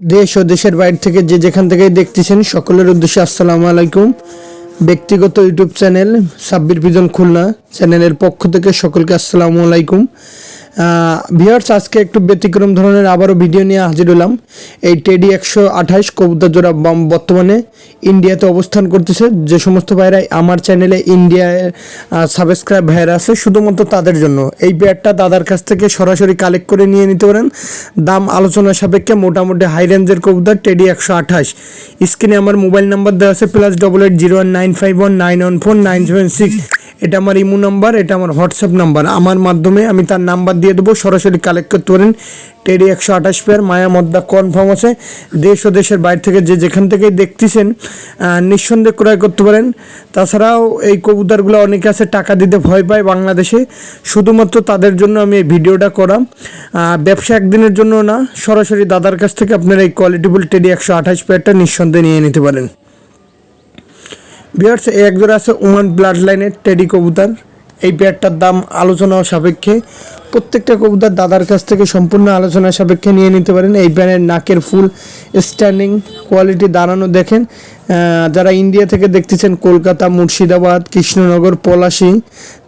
দেশ ও দেশের বাইরে থেকে যে যেখান থেকে দেখতেছেন সকলের উদ্দেশ্যে আসসালামু আলাইকুম। ব্যক্তিগত YouTube channel Sabbir pigeon Khulna চ্যানেলের পক্ষ থেকে সকলকে আসসালামু আলাইকুম। ভিউয়ার্স, আজকে একটু ব্যতিক্রম ধরনের আবারও ভিডিও নিয়ে হাজির হলাম। এই টেডি 128 কবুতর জোড়া বর্তমানে ইন্ডিয়াতে অবস্থান করতেছে। যে সমস্ত ভাইরা আমার চ্যানেলে ইন্ডিয়ায় সাবস্ক্রাইব ভাইরা আছে, শুধুমাত্র তাদের জন্য এই পেয়ারটা দাদার কাছ থেকে সরাসরি কালেক্ট করে নিয়ে নিতে পারেন। দাম আলোচনা সাপেক্ষে, মোটামুটি হাই রেঞ্জের কবুতর টেডি 128। স্ক্রিনে আমার মোবাইল নাম্বার দেওয়া আছে +88 01951 914 976। এটা আমার ইমো নাম্বার, এটা আমার হোয়াটসঅ্যাপ নাম্বার। আমার মাধ্যমে আমি তার নাম্বার দিয়ে দেবো, সরাসরি কালেক্ট করতে পারেন। টেডি 128 পেয়ার মায়া মদ্দা কনফার্ম আছে। দেশ ও দেশের বাইরে থেকে যে যেখান থেকেই দেখতেছেন নিঃসন্দেহে ক্রয় করতে পারেন। তাছাড়াও এই কবুতরগুলো অনেকে আছে টাকা দিতে ভয় পায় বাংলাদেশে, শুধুমাত্র তাদের জন্য আমি এই ভিডিওটা করা। ব্যবসা একদিনের জন্য না, সরাসরি দাদার কাছ থেকে আপনারা এই কোয়ালিটিফুল টেডি 128 পেয়ারটা নিঃসন্দেহে নিয়ে নিতে পারেন। ভিউয়ার্স, এক জোড়া আছে ওমান ব্লাড লাইনের টেডি কবুতর। এই পেয়ারটার দাম আলোচনা সাপেক্ষে, প্রত্যেকটা কবুতর দাদার কাছ থেকে সম্পূর্ণ আলোচনা সাপেক্ষে নিয়ে নিতে পারেন। এই প্যানের নাকের ফুল স্ট্যান্ডিং কোয়ালিটি দাঁড়ানো দেখেন। যারা ইন্ডিয়া থেকে দেখতেছেন, কলকাতা, মুর্শিদাবাদ, কৃষ্ণনগর, পলাশী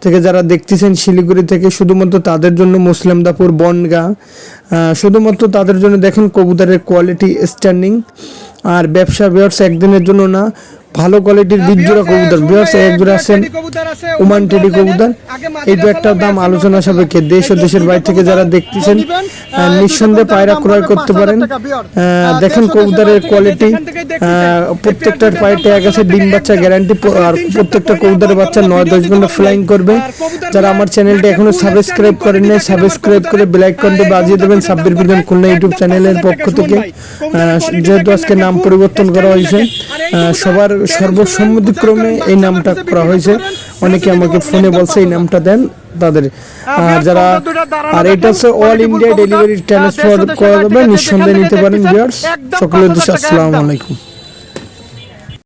থেকে যারা দেখতেছেন, শিলিগুড়ি থেকে, শুধুমাত্র তাদের জন্য, মুসলিমদাপুর, বনগাঁ, শুধুমাত্র তাদের জন্য দেখেন কবুতরের কোয়ালিটি স্ট্যান্ডিং। আর ব্যবসা ভিউয়ার্স একদিনের জন্য না, ভালো কোয়ালিটির বীজজোড়া কবুতর। ভিউয়ার্স, এক জোড়া আছেন ওমান টেডি কবুতর। এই পেয়ারটার দাম আলোচনা সাপেক্ষে, দেশ ও দেশের বাইরে থেকে যারা দেখতেছেন নিঃসন্দেহে পায়রা ক্রয় করতে পারেন। দেখেন কবুতরের কোয়ালিটি, প্রত্যেকটার পায়ে ট্যাগ আছে, ডিম বাচ্চা গ্যারান্টি। আর প্রত্যেকটা কবুতরের বাচ্চা 9-10 ঘন্টা ফ্লাইং করবে। যারা আমার চ্যানেলটা এখনো সাবস্ক্রাইব করেন নাই, সাবস্ক্রাইব করে বেল আইকনটি বাজিয়ে দেবেন। সাব্বির পিজন খুলনা ইউটিউব চ্যানেলের পক্ষ থেকে, যেহেতু আজকে নাম পরিবর্তন করা হয়েছে, সবার সর্বসম্মতিক্রমে এই নামটা করা হয়েছে। অনেকে আমাকে ফোনে বলছে এই নামটা দেন তাদের। যারা আর এটা হচ্ছে অল ইন্ডিয়া ডেলিভারি ট্রান্সফার করা যাবে, নিঃসন্দেহে নিতে পারেন। ভিউয়ার্স, সকলের উদ্দেশ্যে আসসালামু আলাইকুম।